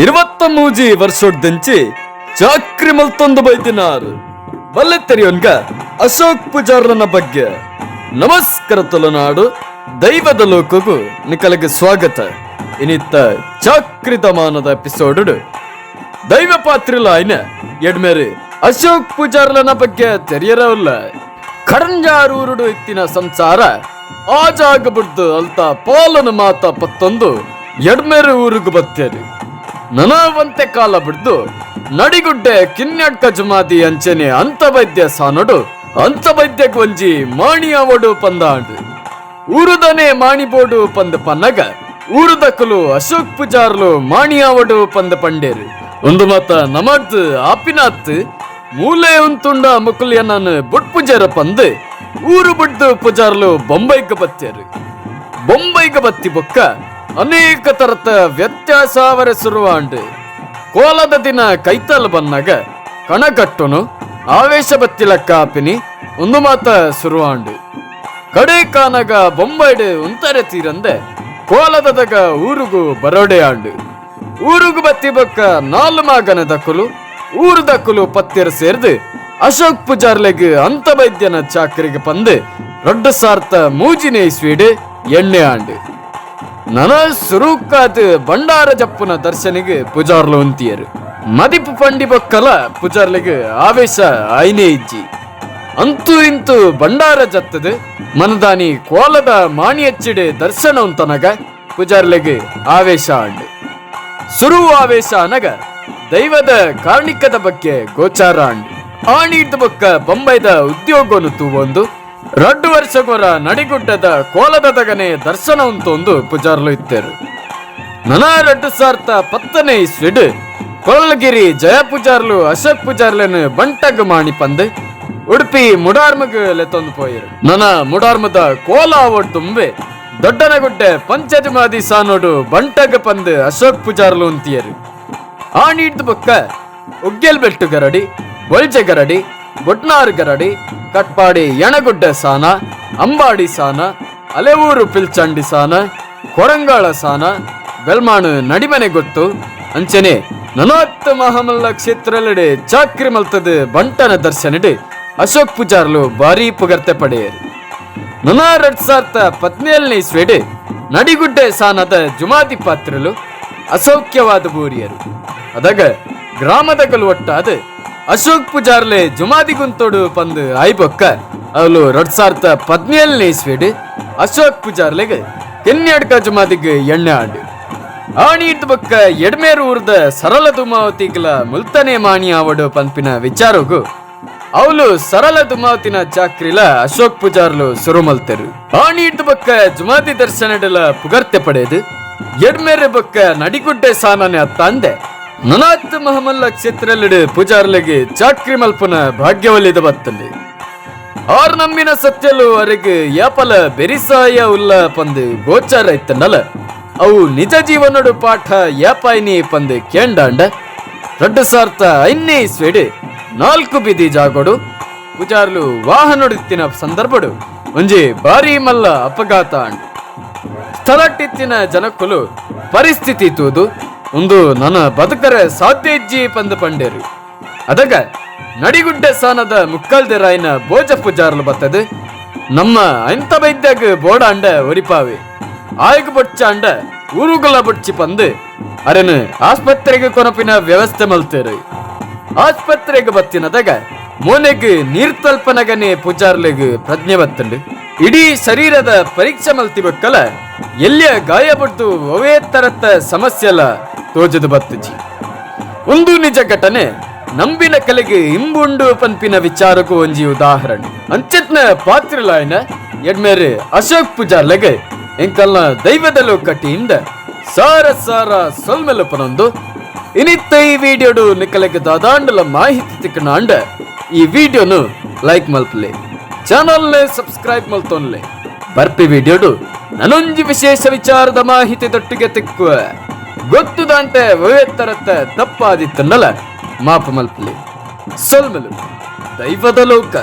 23 ವರ್ಷೋಡ್ದಂಚಿ ಚಾಕ್ರಿ ಮಲ್ತೊಂದು ಬೈದಿನಾರು ಬಲ್ಲೆ ತೆರೆಯೋನ್ಗ ಅಶೋಕ್ ಪೂಜಾರನ ಬಗ್ಗೆ ನಮಸ್ಕಾರ ತುಲನಾಡು ದೈವದ ಲೋಕಗೂ ನಿಕಲಿಗೆ ಸ್ವಾಗತ. ಇನಿತ್ತ ಚಾಕ್ರಿ ದಮಾನದ ಎಪಿಸೋಡ್ ದೈವ ಪಾತ್ರಿಲ ಆಯ್ನ ಎಡ್ಮೇರಿ ಅಶೋಕ್ ಪೂಜಾರ್ಲನ ಬಗ್ಗೆ ತೆರೆಯರವಲ್ಲ. ಕಡಂಜಾರೂರುಡು ಇತ್ತಿನ ಸಂಸಾರ ಆಜಾಗಬಿಡ್ದು ಅಲ್ತ ಪಾಲನ ಮಾತ ಪತ್ತೊಂದು ಎಡ್ಮೇರಿ ಊರಿಗೂ ಬತ್ತೇರಿ ನನವಂತೆ ಕಾಲ ಬಿಡ್ದು ನಡಿಗುಡ್ಡೆ ಕಿನ್ಯಡ್ಕ ಜುಮಾದಿ ಅಂಚನೆ ಅಂತ ವೈದ್ಯ ಸಾನೋಡು ಅಂತ ವೈದ್ಯಕ್ ಒಂಜಿ ಮಾಣಿ ಅವಡು ಪಂದಾಂಡು ಊರುದನೆ ಮಾಣಿ ಬೋಡು ಪಂದ ಪನ್ನಗ ಊರುದಕ್ಕಲು ಅಶೋಕ್ ಪೂಜಾರ್ಲು ಮಾಣಿ ಅವಡು ಪಂದ ಪಂಡೇರು ಒಂದು ಮಾತ ನಮದ್ ಆಪಿನಾತ್ ಮೂಲೆ ಉಂತುಂಡ ಮುಕುಲಿಯನ್ನ ಬುಟ್ ಪೂಜಾರ ಪಂದ್ ಊರು ಬಿಡ್ದು ಪೂಜಾರ್ಲು ಬೊಂಬೈಗೆ ಬತ್ತೇರು. ಬೊಂಬೈಗೆ ಬತ್ತಿ ಬೊಕ್ಕ ಅನೇಕ ತರತ ವ್ಯತ್ಯಾಸ ಅವರ ಶುರುವಾಂಡು ಕೋಲದ ದಿನ ಕೈತಲ್ ಬನ್ನಾಗ ಕಣಗಟ್ಟುನು ಆವೇಶ ಬತ್ತಿಲ ಕಾಪಿನಿ ಒಂದು ಮಾತ ಶುರುವಾಂಡು ಕಡೆ ಕಾನಗ ಬೊಂಬೈಡು ಉಂತರೆ ತೀರಂದೆ ಕೋಲದದಾಗ ಊರುಗೂ ಬರೋಡೆ ಆಂಡು ಊರುಗೂ ಬತ್ತಿ ಬೊಕ್ಕ ನಾಲ್ ಮಗನ ದಕ್ಕಲು ಊರು ದಕ್ಕಲು ಪತ್ತಿರ ಸೇರ್ದು ಅಶೋಕ್ ಪೂಜಾರ್ಲೆಗ್ ಅಂತ ವೈದ್ಯನ ಚಾಕರಿಗೆ ಪಂದು ದೊಡ್ಡ ಸಾರ್ಥ ಮೂಜಿನೇ ಸ್ವೀಡು ಎಣ್ಣೆ ಆಂಡು ನನ ಸುರುಕಾದ ಬಂಡಾರ ಜಪ್ಪುನ ದರ್ಶನಿಗೆ ಪೂಜಾರ್ಲು ಉಂತಿಯರು ಮದಿಪು ಪಂಡಿ ಬೊಕ್ಕಲ ಪೂಜಾರ್ಲಿಗೆ ಆವೇಶ ಐನೇ ಇಜ್ಜಿ ಅಂತೂ ಇಂತೂ ಬಂಡಾರ ಜತ್ತದು ಮನದಾನಿ ಕೋಲದ ಮಾಣಿ ಹಚ್ಚಿಡೆ ದರ್ಶನ ಉಂತನಗ ಪೂಜಾರ್ಲಿಗೆ ಆವೇಶ ಆಂಡು ಸುರು ಆವೇಶ ಅನಗ ದೈವದ ಕಾರ್ಣಿಕದ ಬಗ್ಗೆ ಗೋಚಾರ ಆಂಡು ಆಣಿಡ್ದ ಬೊಕ್ಕ ಬೊಂಬೈದ ಉದ್ಯೋಗನು ತೂವೊಂದು 2 ವರ್ಷಗೊರ ನಡಿಗುಡ್ಡದ ಕೋಲದದಗನೆ ದರ್ಶನ ಉಂತೊಂದು ಪೂಜಾರ್ಲು ಇತ್ತೇರು. ನನ 2010 ಇಸ್ವಿಡ್ ಕೊಳಲಗಿರಿ ಜಯ ಪೂಜಾರ್ಲು ಅಶೋಕ್ ಪೂಜಾರ್ಲೆನ್ ಬಂಟಗ್ ಮಾಣಿ ಪಂದ್ ಉಡುಪಿ ಮುಡಾರ್ಮಗ್ ಲೆತ್ತೊಂದು ಪೋಯರು. ನನ ಮುಡಾರ್ಮದ ಕೋಲ ಅವಡ್ ತುಂಬೆ ದೊಡ್ಡನಗುಡ್ಡೆ ಪಂಚಜಮಾದಿ ಸಾನೋಡು ಬಂಟಗ್ ಪಂದ್ ಅಶೋಕ್ ಪೂಜಾರ್ಲು ಉಂತಿಯರು. ಆಣಿಡ್ದ ಬೊಕ್ಕ ಉಗ್ಗೆಲ್ ಬೆಟ್ಟು ಗರಡಿ ಬೊಳ್ಜೆ ಗರಡಿ ಬೊಟ್ನಾರ್ ಗರಡಿ ಕಟ್ಪಾಡಿ ಯಣಗುಡ್ಡ ಸಾನ ಅಂಬಾಡಿ ಸಾನ ಅಲೆವೂರು ಪಿಲ್ಚಂಡಿ ಸಾನ ಕೊರಂಗಾಳ ಸಾನ ಬೆಲ್ಮಾಣು ನಡಿಮನೆ ಗೊತ್ತು ಅಂಚನೆ 40 ಮಹಾಮಲ್ಲ ಕ್ಷೇತ್ರಲೆಡೆ ಚಾಕ್ರಿ ಮಲ್ತದ ಬಂಟನ ದರ್ಶನಡೆ ಅಶೋಕ್ ಪೂಜಾರ್ಲು ಭಾರಿ ಪುಗರ್ತೆ ಪಡೆಯರು. 2017 ಇಸ್ವಿಡೆ ನಡಿಗುಡ್ಡೆ ಸಾನದ ಜುಮಾದಿ ಪಾತ್ರಲು ಅಸೌಖ್ಯವಾದ ಬೂರಿಯರು ಅದಾಗ ಗ್ರಾಮದಗಲು ಒಟ್ಟಾದ ಅಶೋಕ್ ಪೂಜಾರ್ಲೆ ಜುಮಾದಿ ಗುಂತೋಡು ಪಂದು ಆಯ್ಬೊಕ್ಕ ಅವಳು 2017 ಇಸ್ವಿಡ್ ಅಶೋಕ್ ಪೂಜಾರ್ಲೆಗೆ ಕೆನ್ಯಡ್ಕ ಜುಮಾದಿಗೆ ಎಣ್ಣೆ ಆಡು ಆಣಿ ಇದ್ದ ಬೊಕ್ಕ ಎಡ್ಮೇರು ಊರ್ದ ಸರಳ ದುಮಾವತಿಗಳ ಮುಲ್ತನೆ ಮಾಣಿ ಆವಡು ಪಂಪಿನ ವಿಚಾರಗೂ ಅವಳು ಸರಳ ದುಮಾವತಿನ ಚಾಕ್ರಿಲ ಅಶೋಕ್ ಪೂಜಾರ್ಲು ಸುರು ಮಲ್ತೆರು. ಆಣಿ ಇದ್ದ ಬೊಕ್ಕ ಜುಮಾದಿ ದರ್ಶನಡೆಲ ಪುಗರ್ತೆ ಪಡೆದು ಎಡ್ಮೇರೆ ಬೊಕ್ಕ ನಡಿಗುಡ್ಡೆ ಸಾನನೆ ಅತ್ತ ಅಂದೆ 40 ಮಹಮಲ್ಲ ಕ್ಷೇತ್ರಲ್ಲಿಡು ಪೂಜಾರ್ಲೆಗೆ ಚಾಕ್ರಿ ಮಲ್ಪನ ಭಾಗ್ಯವಲ್ಲಿದ ಬತ್ತಲ್ಲಿ ಆರ್ ನಮ್ಮಿನ ಸತ್ಯಲು ಅವರಿಗೆ ಯಾಪಲ ಬೆರಿಸಾಯ ಉಲ್ಲ ಪಂದು ಗೋಚಾರ ಇತ್ತನಲ್ಲ ಅವು ನಿಜ ಜೀವನಡು ಪಾಠ ಯಾಪಾಯಿನಿ ಪಂದು ಕೇಂಡಾಂಡ 2005 ಇಸ್ವಿಡ್ 4 ಬೀದಿ ಜಾಗೋಡು ಪೂಜಾರ್ಲು ವಾಹನೊಡಿತ್ತಿನ ಸಂದರ್ಭಡು ಒಂಜಿ ಭಾರಿ ಮಲ್ಲ ಅಪಘಾತ ಅಂಡು ಸ್ಥಳಟ್ಟಿತ್ತಿನ ಜನಕ್ಕಲು ಪರಿಸ್ಥಿತಿ ತೂದು ಒಂದು ನನ್ನ ಬದುಕರೆ ಸಾಧ್ಯ ಇಜ್ಜಿ ಪಂದು ಪಂಡೇರು ಅದಗ ನಡಿಗುಡ್ಡೆ ಸಾನದ ಮುಕ್ಕಲ್ದೆರಾಯಿನ ಬೋಜ ಪೂಜಾರ್ಲು ಬತ್ತದು ನಮ್ಮ ಅಂತ ವೈದ್ಯಗ ಬೋಡ ಅಂಡ ಒರಿಪಾವೆ ಆಯ್ಗ ಬೊಚ್ಚ ಅಂಡ ಊರುಗಳ ಬೊಚ್ಚಿ ಪಂದು ಅರೆನು ಆಸ್ಪತ್ರೆಗೆ ಕೊನಪಿನ ವ್ಯವಸ್ಥೆ ಮಲ್ತೇರು. ಆಸ್ಪತ್ರೆಗೆ ಬತ್ತಿನದಾಗ ಮೋನೆಗ್ ನೀರ್ತಲ್ಪನಗನೆ ಪೂಜಾರ್ಲೆಗ್ ಪ್ರಜ್ಞೆ ಬತ್ತಂಡು ಇಡೀ ಶರೀರದ ಪರೀಕ್ಷೆ ಮಲ್ತಿಬೇಕಲ್ಲ ಎಲ್ಲಿಯ ಗಾಯ ಬಡ್ದು ಒವೇ ತರತ್ತ ಸಮಸ್ಯೆಲ್ಲ ತೋಜದು ಬತ್ತಜಿ. ಒಂದು ನಿಜ ಘಟನೆ ನಂಬಿನ ಕಲೆಗೆ ಇಂಬುಂಡು ಪಂಪಿನ ವಿಚಾರಕ್ಕೂ ಒಂಜಿ ಉದಾಹರಣೆ ಅಂಚೆತ್ನ ಪಾತ್ರಿಲಾಯನ ಎಡ್ಮೇರೆ ಅಶೋಕ್ ಪೂಜಾರ್ಲೆಗೆ ಎಂಕಲ್ನ ದೈವದ ಲೋಕಟಿಯಿಂದ ಸಾರ ಸಾರ ಸೊಲ್ಮೆಲಪನೊಂದು ಇನಿತ್ತ ಈ ವಿಡಿಯೋಡು ನಿಕಲೆಗೆ ದಾದಾಂಡಲ ಮಾಹಿತಿ ತಿಕ್ಕನಾಂಡ ಈ ವಿಡಿಯೋನು ಲೈಕ್ ಮಲ್ಪಲೆ ಚಾನಲ್ನೆ ಸಬ್ಸ್ಕ್ರೈಬ್ ಮಲ್ತೋನ್ಲೆ ಬರ್ಪಿ ವಿಡಿಯೋಡು ನನೊಂಜಿ ವಿಶೇಷ ವಿಚಾರದ ಮಾಹಿತಿ ದೊಟ್ಟಿಗೆ ತಿಕ್ಕುವ ಗೊತ್ತುದಂತೆ ಒಯ್ಯತ್ತರತ್ತ ತಪ್ಪಾದಿತ್ತನ್ನಲ್ಲ ಮಾಪ ಮಲ್ಪಲೆ ಸೊಲ್ಮೆಲು ದೈವದ ಲೋಕ.